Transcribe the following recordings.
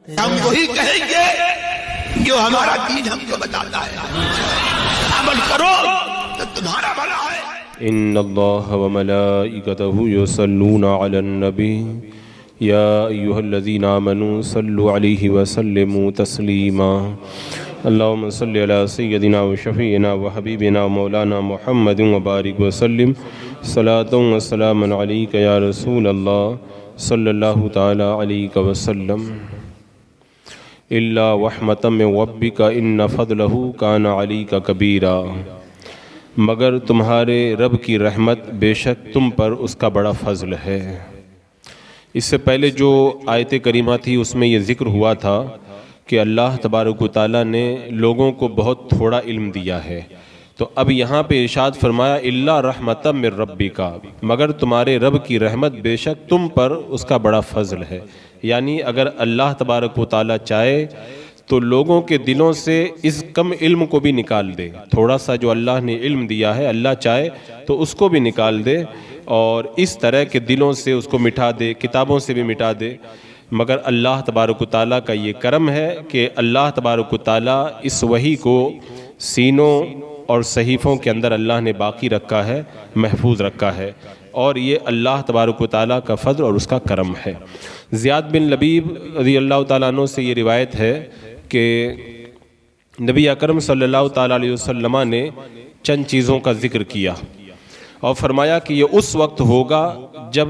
ہم وہی کہیں گے جو ہمارا دین ہم کو بتاتا ہے، عمل کرو تو تمہارا بھلا ہے۔ ان اللہ وملائکتہ یصلون علی النبی یا ایھا الذین آمنوا صلوا علیہ وسلموا تسلیما اللہم صل علی سیدنا وشفیعنا وحبیبنا ومولانا محمد وبارک وسلم صلاۃ وسلاما علیک یا رسول اللہ صلی اللہ تعالی علیہ وسلم الا رحمۃ من ربک ان فضلہ کان علیک کبیرا، مگر تمہارے رب کی رحمت بے شک تم پر اس کا بڑا فضل ہے۔ اس سے پہلے جو آیت کریمہ تھی اس میں یہ ذکر ہوا تھا کہ اللہ تبارک و تعالیٰ نے لوگوں کو بہت تھوڑا علم دیا ہے، تو اب یہاں پہ ارشاد فرمایا الا رحمۃ من ربک، مگر تمہارے رب کی رحمت بے شک تم پر اس کا بڑا فضل ہے۔ یعنی اگر اللہ تبارک و تعالیٰ چاہے تو لوگوں کے دلوں سے اس کم علم کو بھی نکال دے، تھوڑا سا جو اللہ نے علم دیا ہے اللہ چاہے تو اس کو بھی نکال دے اور اس طرح کے دلوں سے اس کو مٹا دے، کتابوں سے بھی مٹا دے۔ مگر اللہ تبارک و تعالیٰ کا یہ کرم ہے کہ اللہ تبارک و تعالیٰ اس وحی کو سینوں اور صحیفوں کے اندر اللہ نے باقی رکھا ہے، محفوظ رکھا ہے، اور یہ اللہ تبارک و تعالیٰ کا فضل اور اس کا کرم ہے۔ زیاد بن لبیب رضی اللہ تعالیٰ عنہ سے یہ روایت ہے کہ نبی اکرم صلی اللہ تعالیٰ علیہ وسلم نے چند چیزوں کا ذکر کیا اور فرمایا کہ یہ اس وقت ہوگا جب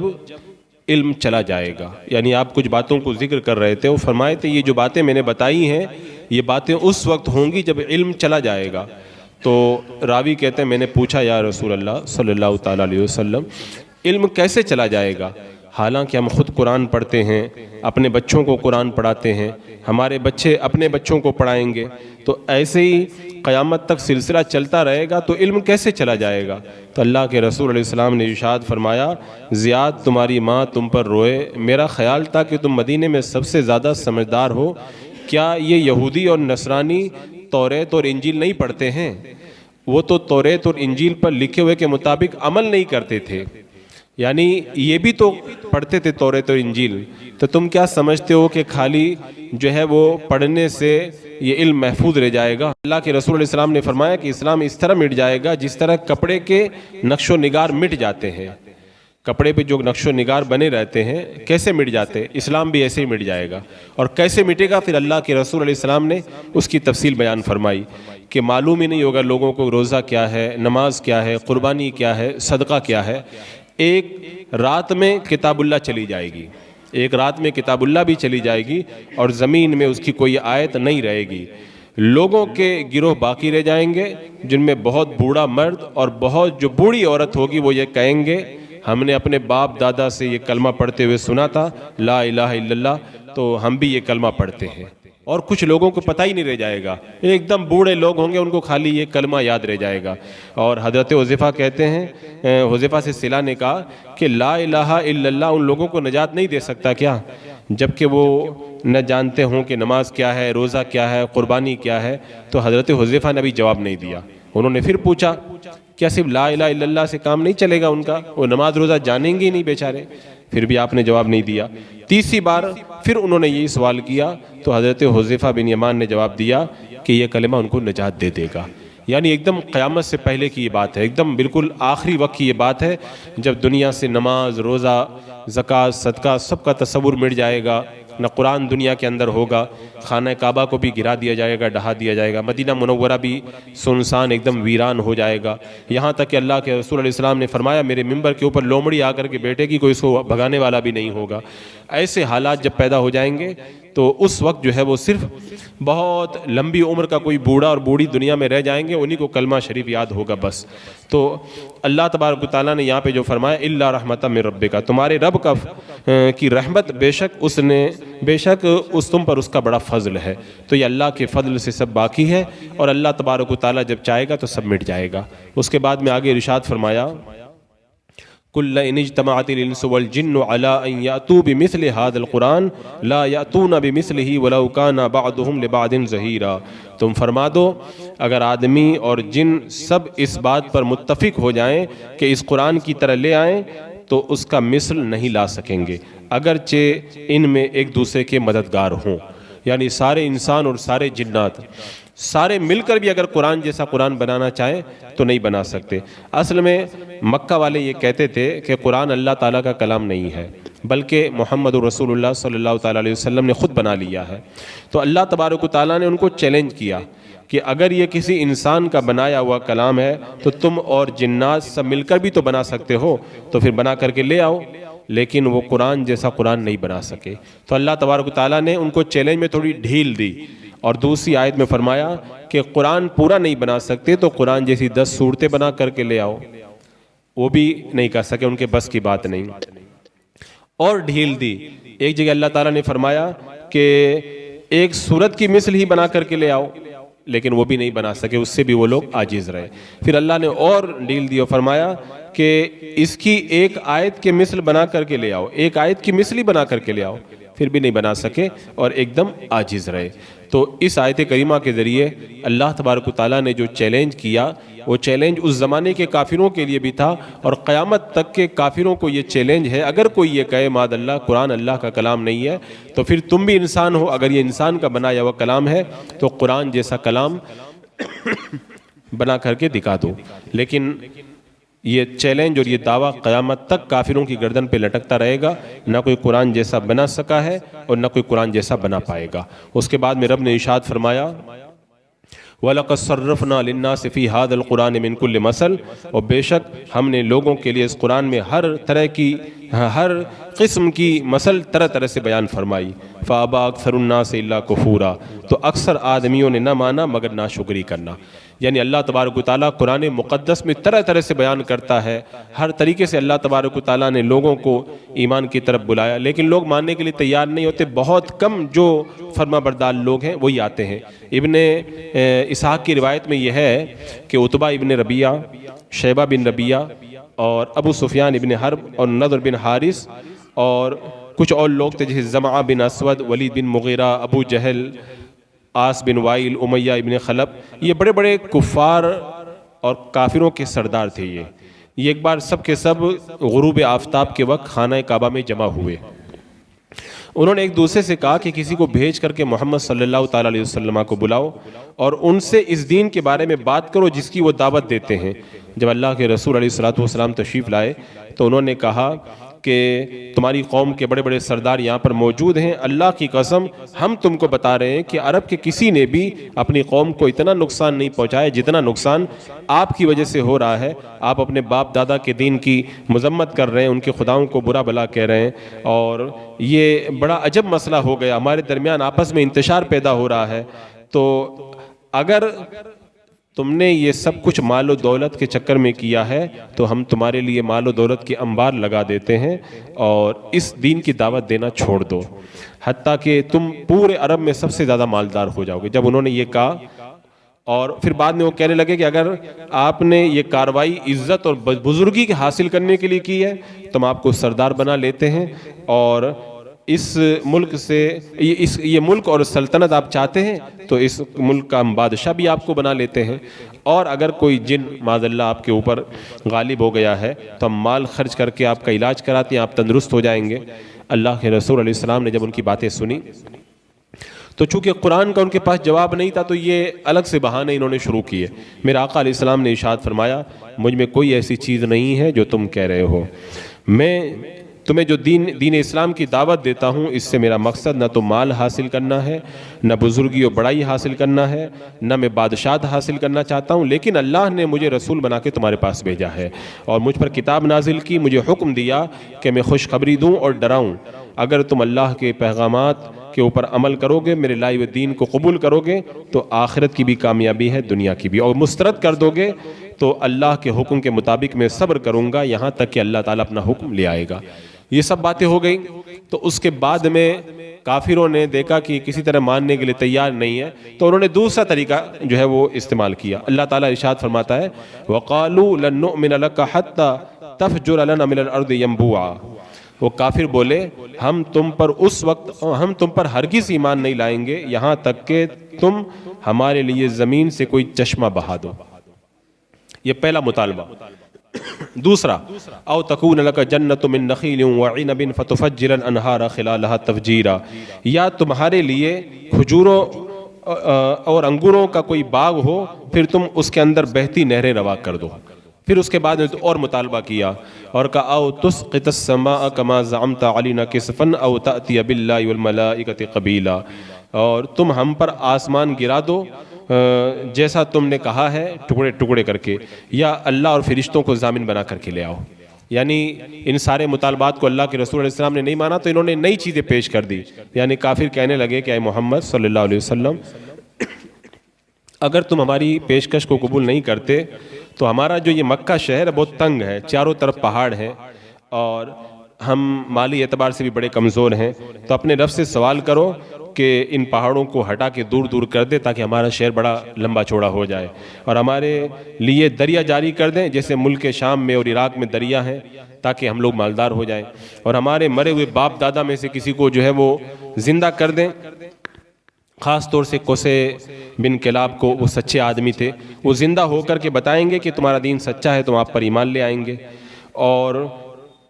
علم چلا جائے گا۔ یعنی آپ کچھ باتوں کو ذکر کر رہے تھے، وہ فرمائے تھے یہ جو باتیں میں نے بتائی ہیں یہ باتیں اس وقت ہوں گی جب علم چلا جائے گا۔ تو راوی کہتے ہیں میں نے پوچھا یا رسول اللہ صلی اللہ تعالیٰ علیہ وسلم علم کیسے چلا جائے گا؟ حالانکہ ہم خود قرآن پڑھتے ہیں، اپنے بچوں کو قرآن پڑھاتے ہیں، ہمارے بچے اپنے بچوں کو پڑھائیں گے، تو ایسے ہی قیامت تک سلسلہ چلتا رہے گا تو علم کیسے چلا جائے گا؟ تو اللہ کے رسول علیہ السلام نے ارشاد فرمایا زیاد تمہاری ماں تم پر روئے، میرا خیال تھا کہ تم مدینے میں سب سے زیادہ سمجھدار ہو، کیا یہ یہودی اور نصرانی توریت اور انجیل نہیں پڑھتے ہیں؟ وہ تو توریت اور انجیل پر لکھے ہوئے کے مطابق عمل نہیں کرتے تھے، یعنی یہ بھی تو پڑھتے تھے توریت اور انجیل، تو تم کیا سمجھتے ہو کہ خالی جو ہے وہ پڑھنے سے یہ علم محفوظ رہ جائے گا؟ اللہ کے رسول علیہ السلام نے فرمایا کہ اسلام اس طرح مٹ جائے گا جس طرح کپڑے کے نقش و نگار مٹ جاتے ہیں۔ کپڑے پہ جو نقش و نگار بنے رہتے ہیں کیسے مٹ جاتے ہیں، اسلام بھی ایسے ہی مٹ جائے گا۔ اور کیسے مٹے گا؟ پھر اللہ کے رسول علیہ السلام نے اس کی تفصیل بیان فرمائی کہ معلوم ہی نہیں ہوگا لوگوں کو روزہ کیا ہے، نماز کیا ہے، قربانی کیا ہے، صدقہ کیا ہے۔ ایک رات میں کتاب اللہ چلی جائے گی، ایک رات میں کتاب اللہ بھی چلی جائے گی اور زمین میں اس کی کوئی آیت نہیں رہے گی۔ لوگوں کے گروہ باقی رہ جائیں گے جن میں بہت بوڑھا مرد اور بہت جو بوڑھی عورت ہوگی وہ یہ کہیں گے ہم نے اپنے باپ دادا سے یہ کلمہ پڑھتے ہوئے سنا تھا لا الہ الا اللہ، تو ہم بھی یہ کلمہ پڑھتے ہیں۔ اور کچھ لوگوں کو پتہ ہی نہیں رہ جائے گا، ایک دم بوڑھے لوگ ہوں گے ان کو خالی یہ کلمہ یاد رہ جائے گا۔ اور حضرت حذیفہ کہتے ہیں، حذیفہ سے صلہ نے کہا کہ لا الہ الا اللہ ان لوگوں کو نجات نہیں دے سکتا کیا؟ جبکہ وہ نہ جانتے ہوں کہ نماز کیا ہے، روزہ کیا ہے، قربانی کیا ہے۔ تو حضرت حذیفہ نے بھی جواب نہیں دیا۔ انہوں نے پھر پوچھا کیا صرف لا الہ الا اللہ سے کام نہیں چلے گا ان کا؟ وہ نماز روزہ جانیں گے ہی نہیں بیچارے۔ پھر بھی آپ نے جواب نہیں دیا۔ تیسری بار پھر انہوں نے یہی سوال کیا تو حضرت حذیفہ بن یمان نے جواب دیا کہ یہ کلمہ ان کو نجات دے دے گا۔ یعنی ایک دم قیامت سے پہلے کی یہ بات ہے، ایک دم بالکل آخری وقت کی یہ بات ہے جب دنیا سے نماز، روزہ، زکوٰۃ، صدقہ سب کا تصور مٹ جائے گا، نہ قرآن دنیا کے اندر ہوگا، خانہ کعبہ کو بھی گرا دیا جائے گا، ڈھا دیا جائے گا، مدینہ منورہ بھی سنسان ایک دم ویران ہو جائے گا، یہاں تک کہ اللہ کے رسول علیہ السلام نے فرمایا میرے ممبر کے اوپر لومڑی آ کر کے بیٹھے گی، کوئی اس کو بھگانے والا بھی نہیں ہوگا۔ ایسے حالات جب پیدا ہو جائیں گے تو اس وقت جو ہے وہ صرف بہت لمبی عمر کا کوئی بوڑھا اور بوڑھی دنیا میں رہ جائیں گے، انہی کو کلمہ شریف یاد ہوگا بس۔ تو اللہ تبارک و تعالیٰ نے یہاں پہ جو فرمایا الا رحمۃ من ربک، تمہارے رب کی رحمت بے شک اس تم پر اس کا بڑا فضل ہے۔ تو یہ اللہ کے فضل سے سب باقی ہے اور اللہ تبارک و تعالیٰ جب چاہے گا تو سب مٹ جائے گا۔ اس کے بعد میں آگے ارشاد فرمایا قُلْ إِنِ اجْتَمَعَتِ الْإِنسُ وَالْجِنُّ عَلَىٰ أَن يَأْتُوا بِمِثْلِ هَٰذَا الْقُرْآنِ لَا يَأْتُونَ بِمِثْلِهِ وَلَوْ كَانَ بَعْضُهُمْ لِبَعْضٍ ظَهِيرًا، تم فرما دو اگر آدمی اور جن سب اس بات پر متفق ہو جائیں کہ اس قرآن کی طرح لے آئیں تو اس کا مثل نہیں لا سکیں گے، اگرچہ ان میں ایک دوسرے کے مددگار ہوں۔ یعنی سارے انسان اور سارے جنات سارے مل کر بھی اگر قرآن جیسا قرآن بنانا چاہیں تو نہیں بنا سکتے۔ اصل میں مکہ والے یہ کہتے تھے کہ قرآن اللہ تعالیٰ کا کلام نہیں ہے بلکہ محمد رسول اللہ صلی اللہ تعالیٰ علیہ وسلم نے خود بنا لیا ہے۔ تو اللہ تبارک و تعالیٰ نے ان کو چیلنج کیا کہ اگر یہ کسی انسان کا بنایا ہوا کلام ہے تو تم اور جنات سب مل کر بھی تو بنا سکتے ہو، تو پھر بنا کر کے لے آؤ۔ لیکن وہ قرآن جیسا قرآن نہیں بنا سکے، تو اللہ تبارک و تعالیٰ نے ان کو چیلنج میں تھوڑی ڈھیل دی، اور دوسری آیت میں فرمایا کہ قرآن پورا نہیں بنا سکتے تو قرآن جیسی 10 صورتیں بنا کر کے لے آؤ۔ وہ بھی نہیں کر سکے، ان کے بس کی بات نہیں، اور ڈھیل دی۔ ایک جگہ اللہ تعالیٰ نے فرمایا کہ ایک سورت کی مثل ہی بنا کر کے لے آؤ، لیکن وہ بھی نہیں بنا سکے، اس سے بھی وہ لوگ عاجز رہے۔ پھر اللہ نے اور ڈھیل دی اور فرمایا کہ اس کی ایک آیت کے مثل بنا کر کے لے آؤ، ایک آیت کی مثل ہی بنا کر کے لے آؤ، پھر بھی نہیں بنا سکے اور ایک دم عاجز رہے۔ تو اس آیت کریمہ کے ذریعے اللہ تبارک و تعالیٰ نے جو چیلنج کیا، وہ چیلنج اس زمانے کے کافروں کے لیے بھی تھا، اور قیامت تک کے کافروں کو یہ چیلنج ہے۔ اگر کوئی یہ کہے معاذ اللہ قرآن اللہ کا کلام نہیں ہے، تو پھر تم بھی انسان ہو، اگر یہ انسان کا بنایا ہوا کلام ہے تو قرآن جیسا کلام بنا کر کے دکھا دو۔ لیکن یہ چیلنج اور یہ دعویٰ قیامت تک کافروں کی گردن پہ لٹکتا رہے گا، نہ کوئی قرآن جیسا بنا سکا ہے اور نہ کوئی قرآن جیسا بنا پائے گا۔ اس کے بعد میں رب نے ارشاد فرمایا وَلَقَدْ صَرَّفْنَا لِلنَّاسِ فِي هَذَا الْقُرْآنِ مِنْ كُلِّ مَثَلٍ، اور بے شک ہم نے لوگوں کے لیے اس قرآن میں ہر قسم کی مثل طرح طرح سے بیان فرمائی۔ فَأَبَى أَكْثَرُ النَّاسِ إِلَّا كُفُورًا، تو اکثر آدمیوں نے نہ مانا مگر ناشکری کرنا۔ یعنی اللہ تبارک و تعالیٰ قرآن مقدس میں طرح طرح سے بیان کرتا ہے، ہر طریقے سے اللہ تبارک و تعالیٰ نے لوگوں کو ایمان کی طرف بلایا، لیکن لوگ ماننے کے لیے تیار نہیں ہوتے۔ بہت کم جو فرما بردار لوگ ہیں وہی آتے ہیں۔ ابن اسحاق کی روایت میں یہ ہے کہ عتبہ ابن ربیعہ، شیبہ بن ربیعہ اور ابو سفیان ابن حرب اور نضر بن حارث اور کچھ اور لوگ تھے جیسے زمعہ بن اسود، ولید بن مغیرہ، ابو جہل، عاص بن وائل، امیہ ابن خلب، یہ بڑے بڑے کفار اور کافروں کے سردار تھے۔ یہ ایک بار سب کے سب غروب آفتاب کے وقت خانہ کعبہ میں جمع ہوئے۔ انہوں نے ایک دوسرے سے کہا کہ کسی کو بھیج کر کے محمد صلی اللہ تعالیٰ علیہ وسلم کو بلاؤ اور ان سے اس دین کے بارے میں بات کرو جس کی وہ دعوت دیتے ہیں۔ جب اللہ کے رسول علیہ الصلوۃ تشریف لائے تو انہوں نے کہا کہ تمہاری قوم کے بڑے بڑے سردار یہاں پر موجود ہیں، اللہ کی قسم ہم تم کو بتا رہے ہیں کہ عرب کے کسی نے بھی اپنی قوم کو اتنا نقصان نہیں پہنچایا جتنا نقصان آپ کی وجہ سے ہو رہا ہے۔ آپ اپنے باپ دادا کے دین کی مذمت کر رہے ہیں، ان کے خداؤں کو برا بھلا کہہ رہے ہیں، اور یہ بڑا عجب مسئلہ ہو گیا، ہمارے درمیان آپس میں انتشار پیدا ہو رہا ہے۔ تو اگر تم نے یہ سب کچھ مال و دولت کے چکر میں کیا ہے تو ہم تمہارے لیے مال و دولت کے انبار لگا دیتے ہیں اور اس دین کی دعوت دینا چھوڑ دو، حتیٰ کہ تم پورے عرب میں سب سے زیادہ مالدار ہو جاؤ گے۔ جب انہوں نے یہ کہا، اور پھر بعد میں وہ کہنے لگے کہ اگر آپ نے یہ کاروائی عزت اور بزرگی حاصل کرنے کے لیے کی ہے تو ہم آپ کو سردار بنا لیتے ہیں، اور اس ملک سے یہ ملک اور سلطنت آپ چاہتے ہیں تو اس ملک کا ہم بادشاہ بھی آپ کو بنا لیتے ہیں، اور اگر کوئی جن معاذ اللہ آپ کے اوپر غالب ہو گیا ہے تو ہم مال خرچ کر کے آپ کا علاج کراتے ہیں، آپ تندرست ہو جائیں گے۔ اللہ کے رسول علیہ السلام نے جب ان کی باتیں سنی تو چونکہ قرآن کا ان کے پاس جواب نہیں تھا تو یہ الگ سے بہانے انہوں نے شروع کیے۔ میرے آقا علیہ السلام نے ارشاد فرمایا مجھ میں کوئی ایسی چیز نہیں ہے جو تم کہہ رہے ہو، میں تمہیں جو دین اسلام کی دعوت دیتا ہوں اس سے میرا مقصد نہ تو مال حاصل کرنا ہے، نہ بزرگی و بڑائی حاصل کرنا ہے، نہ میں بادشاہت حاصل کرنا چاہتا ہوں، لیکن اللہ نے مجھے رسول بنا کے تمہارے پاس بھیجا ہے اور مجھ پر کتاب نازل کی، مجھے حکم دیا کہ میں خوشخبری دوں اور ڈراؤں۔ اگر تم اللہ کے پیغامات کے اوپر عمل کرو گے، میرے لائے ہوئے دین کو قبول کرو گے تو آخرت کی بھی کامیابی ہے، دنیا کی بھی، اور مسترد کر دو گے تو اللہ کے حکم کے مطابق میں صبر کروں گا یہاں تک کہ اللہ تعالیٰ اپنا حکم لے آئے گا۔ یہ سب باتیں ہو گئیں تو اس کے بعد میں کافروں نے دیکھا کہ کسی طرح ماننے کے لیے تیار نہیں ہے تو انہوں نے دوسرا طریقہ جو ہے وہ استعمال کیا۔ اللہ تعالیٰ ارشاد فرماتا ہے وَقَالُوا لَن نُؤْمِنَ لَكَ حَتَّى تَفْجُرَ لَنَا مِنَ الْأَرْضِ يَنبُوعًا، وہ کافر بولے ہم تم پر ہرگز ایمان نہیں لائیں گے یہاں تک کہ تم ہمارے لیے زمین سے کوئی چشمہ بہا دو۔ یہ پہلا مطالبہ۔ دوسرا او تکون لک جنت من نخیل وعنب فتفجر الانہار خلالها تفجیرا، یا تمہارے لیے کھجوروں اور انگوروں کا کوئی باغ ہو، پھر تم اس کے اندر بہتی نہریں روا کر دو۔ پھر اس کے بعد اور مطالبہ کیا اور کہا او تسقط السماء کما زعمت علینا کسفا او تأتی باللہ والملائکۃ قبیلا، اور تم ہم پر آسمان گرا دو جیسا تم نے کہا ہے، ٹکڑے ٹکڑے کر کے، یا اللہ اور فرشتوں کو ضامن بنا کر کے لے آؤ۔ یعنی ان سارے مطالبات کو اللہ کے رسول علیہ السلام نے نہیں مانا تو انہوں نے نئی چیزیں پیش کر دی، یعنی کافر کہنے لگے کہ اے محمد صلی اللہ علیہ وسلم اگر تم ہماری پیشکش کو قبول نہیں کرتے تو ہمارا جو یہ مکہ شہر ہے بہت تنگ ہے، چاروں طرف پہاڑ ہیں اور ہم مالی اعتبار سے بھی بڑے کمزور ہیں، تو اپنے رب سے سوال کرو کہ ان پہاڑوں کو ہٹا کے دور دور کر دے تاکہ ہمارا شہر بڑا لمبا چوڑا ہو جائے، اور ہمارے لیے دریا جاری کر دیں جیسے ملک شام میں اور عراق میں دریا ہیں تاکہ ہم لوگ مالدار ہو جائیں، اور ہمارے مرے ہوئے باپ دادا میں سے کسی کو جو ہے وہ زندہ کر دیں، خاص طور سے کوسے بن کلاب کو، وہ سچے آدمی تھے، وہ زندہ ہو کر کے بتائیں گے کہ تمہارا دین سچا ہے، تم آپ پر ایمان لے آئیں گے اور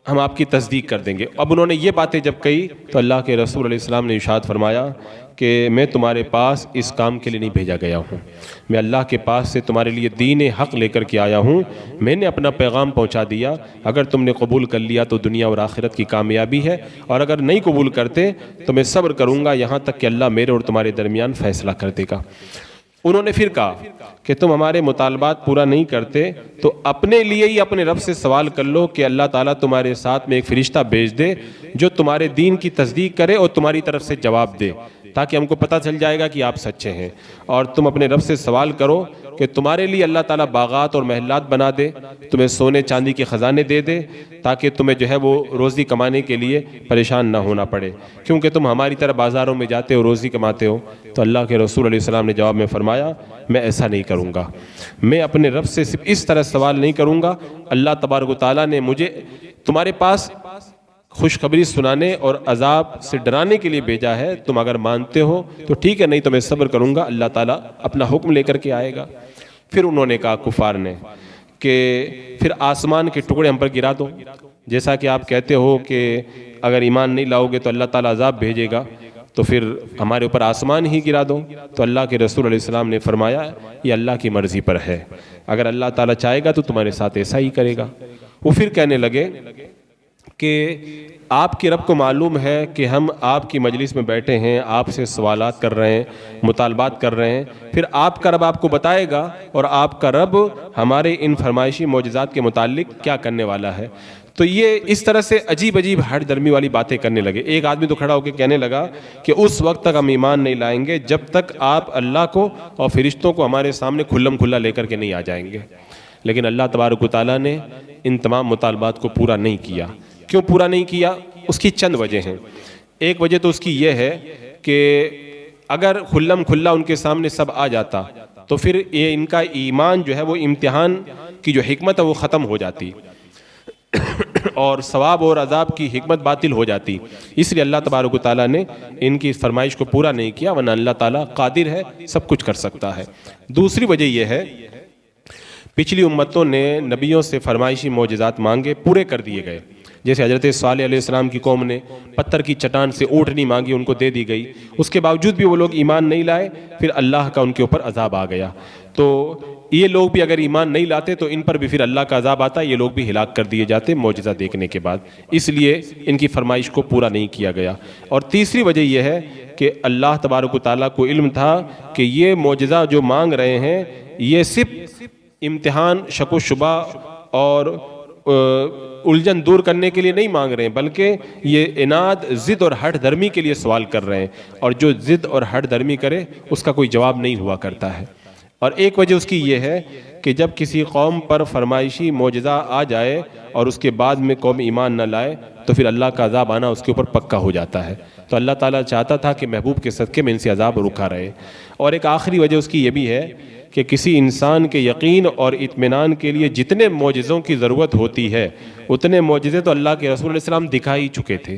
ہم آپ کی تصدیق کر دیں گے۔ اب انہوں نے یہ باتیں جب کہی تو اللہ کے رسول علیہ السلام نے ارشاد فرمایا کہ میں تمہارے پاس اس کام کے لیے نہیں بھیجا گیا ہوں، میں اللہ کے پاس سے تمہارے لیے دین حق لے کر کے آیا ہوں، میں نے اپنا پیغام پہنچا دیا، اگر تم نے قبول کر لیا تو دنیا اور آخرت کی کامیابی ہے، اور اگر نہیں قبول کرتے تو میں صبر کروں گا یہاں تک کہ اللہ میرے اور تمہارے درمیان فیصلہ کر دے گا۔ انہوں نے پھر کہا کہ تم ہمارے مطالبات پورا نہیں کرتے تو اپنے لیے ہی اپنے رب سے سوال کر لو کہ اللہ تعالیٰ تمہارے ساتھ میں ایک فرشتہ بھیج دے جو تمہارے دین کی تصدیق کرے اور تمہاری طرف سے جواب دے، تاکہ ہم کو پتہ چل جائے گا کہ آپ سچے ہیں، اور تم اپنے رب سے سوال کرو کہ تمہارے لیے اللہ تعالیٰ باغات اور محلات بنا دے، تمہیں سونے چاندی کے خزانے دے دے تاکہ تمہیں جو ہے وہ روزی کمانے کے لیے پریشان نہ ہونا پڑے، کیونکہ تم ہماری طرح بازاروں میں جاتے ہو روزی کماتے ہو۔ تو اللہ کے رسول علیہ السلام نے جواب میں فرمایا میں ایسا نہیں کروں گا، میں اپنے رب سے صرف اس طرح سوال نہیں کروں گا، اللہ تبارک و تعالیٰ نے مجھے تمہارے پاس خوشخبری سنانے اور عذاب سے ڈرانے کے لیے بھیجا ہے، تم اگر مانتے ہو تو ٹھیک ہے، نہیں تو میں صبر کروں گا، اللہ تعالیٰ اپنا حکم لے کر کے آئے گا۔ پھر انہوں نے کہا کفار نے کہ پھر آسمان کے ٹکڑے ہم پر گرا دو، جیسا کہ آپ کہتے ہو کہ اگر ایمان نہیں لاؤ گے تو اللہ تعالیٰ عذاب بھیجے گا، تو پھر ہمارے اوپر آسمان ہی گرا دو۔ تو اللہ کے رسول علیہ السلام نے فرمایا یہ اللہ کی مرضی پر ہے، اگر اللہ تعالیٰ چاہے گا تو تمہارے ساتھ ایسا ہی کرے گا۔ وہ پھر کہنے لگے کہ آپ کے رب کو معلوم ہے کہ ہم آپ کی مجلس میں بیٹھے ہیں، آپ سے سوالات کر رہے ہیں، مطالبات کر رہے ہیں، پھر آپ کا رب آپ کو بتائے گا اور آپ کا رب ہمارے ان فرمائشی معجزات کے متعلق کیا کرنے والا ہے۔ تو یہ اس طرح سے عجیب عجیب ہٹ درمی والی باتیں کرنے لگے۔ ایک آدمی تو کھڑا ہو کے کہنے لگا کہ اس وقت تک ہم ایمان نہیں لائیں گے جب تک آپ اللہ کو اور فرشتوں کو ہمارے سامنے کھلم کھلا لے کر کے نہیں آ جائیں گے۔ لیکن اللہ تبارک و تعالیٰ نے ان تمام مطالبات کو پورا نہیں کیا۔ کیوں پورا نہیں کیا؟ اس کی چند وجہ ہیں۔ ایک وجہ تو اس کی یہ ہے کہ اگر کھلم کھلا ان کے سامنے سب آ جاتا تو پھر یہ ان کا ایمان جو ہے وہ امتحان کی جو حکمت ہے وہ ختم ہو جاتی اور ثواب اور عذاب کی حکمت باطل ہو جاتی، اس لیے اللہ تبارک و تعالیٰ نے ان کی فرمائش کو پورا نہیں کیا، ورنہ اللہ تعالیٰ قادر ہے، سب کچھ کر سکتا ہے۔ دوسری وجہ یہ ہے پچھلی امتوں نے نبیوں سے فرمائشی معجزات مانگے، پورے کر دیے گئے، جیسے حضرت صالح علیہ السلام کی قوم نے پتھر کی چٹان سے اونٹنی مانگی، ان کو دے دی گئی، اس کے باوجود بھی وہ لوگ ایمان نہیں لائے، پھر اللہ کا ان کے اوپر عذاب آ گیا۔ تو یہ لوگ بھی اگر ایمان نہیں لاتے تو ان پر بھی پھر اللہ کا عذاب آتا، یہ لوگ بھی ہلاک کر دیے جاتے معجزہ دیکھنے کے بعد، اس لیے ان کی فرمائش کو پورا نہیں کیا گیا۔ اور تیسری وجہ یہ ہے کہ اللہ تبارک و تعالیٰ کو علم تھا کہ یہ معجزہ جو مانگ رہے ہیں یہ صرف امتحان، شک و شبہ اور الجھن دور کرنے کے لیے نہیں مانگ رہے ہیں، بلکہ یہ عناد، ضد اور ہٹ درمی کے لیے سوال کر رہے ہیں، اور جو ضد اور ہٹ درمی کرے اس کا کوئی جواب نہیں ہوا کرتا ہے۔ اور ایک وجہ اس کی یہ ہے کہ جب کسی قوم پر فرمائشی معجزہ آ جائے اور اس کے بعد میں قوم ایمان نہ لائے تو پھر اللہ کا عذاب آنا اس کے اوپر پکا ہو جاتا ہے۔ تو اللہ تعالیٰ چاہتا تھا کہ محبوب کے صدقے میں ان سے عذاب رکا رہے۔ اور ایک آخری وجہ اس کی یہ بھی ہے کہ کسی انسان کے یقین اور اطمینان کے لیے جتنے معجزوں کی ضرورت ہوتی ہے اتنے معجزے تو اللہ کے رسول علیہ السلام دکھا ہی چکے تھے،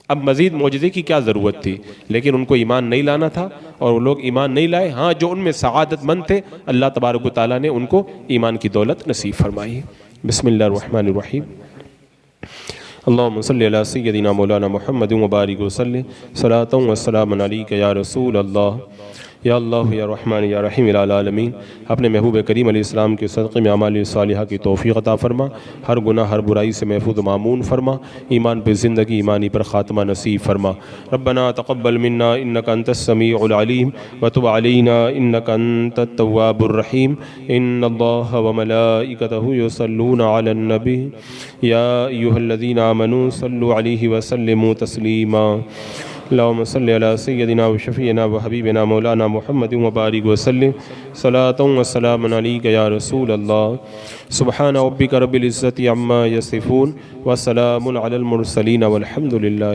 اب مزید معجزے کی کیا ضرورت تھی؟ لیکن ان کو ایمان نہیں لانا تھا اور وہ لوگ ایمان نہیں لائے۔ ہاں جو ان میں سعادت مند تھے اللہ تبارک و تعالیٰ نے ان کو ایمان کی دولت نصیب فرمائی۔ بسم اللہ الرحمن الرحیم اللہم صلی علی سیدنا مولانا محمد وبارک وسلم صلاۃ و سلام علیک یا رسول اللہ یا اللہ یا رحمان یا رحیم العالمین۔ اپنے محبوب کریم علیہ السلام کے صدقے میں اعمال صالحہ کی توفیق عطا فرما، ہر گناہ ہر برائی سے محفوظ و معمون فرما، ایمان پہ زندگی ایمانی پر خاتمہ نصیب فرما۔ ربنا تقبل منا انک انت السمیع العلیم وتب علینا انک انت التواب الرحیم۔ ان اللہ وملائکتہ یصلون علی النبی یا ایھا الذین آمنوا صلوا علیہ وسلموا تسلیما۔ اللہم صلی علی سیدنا و شفیعنا و حبیبنا مولانا محمد وبارک وسلم صلاۃ و سلام علیک یا رسول اللہ۔ سبحان ربک رب العزت عما یصفون وسلام علی المرسلین والحمد للہ۔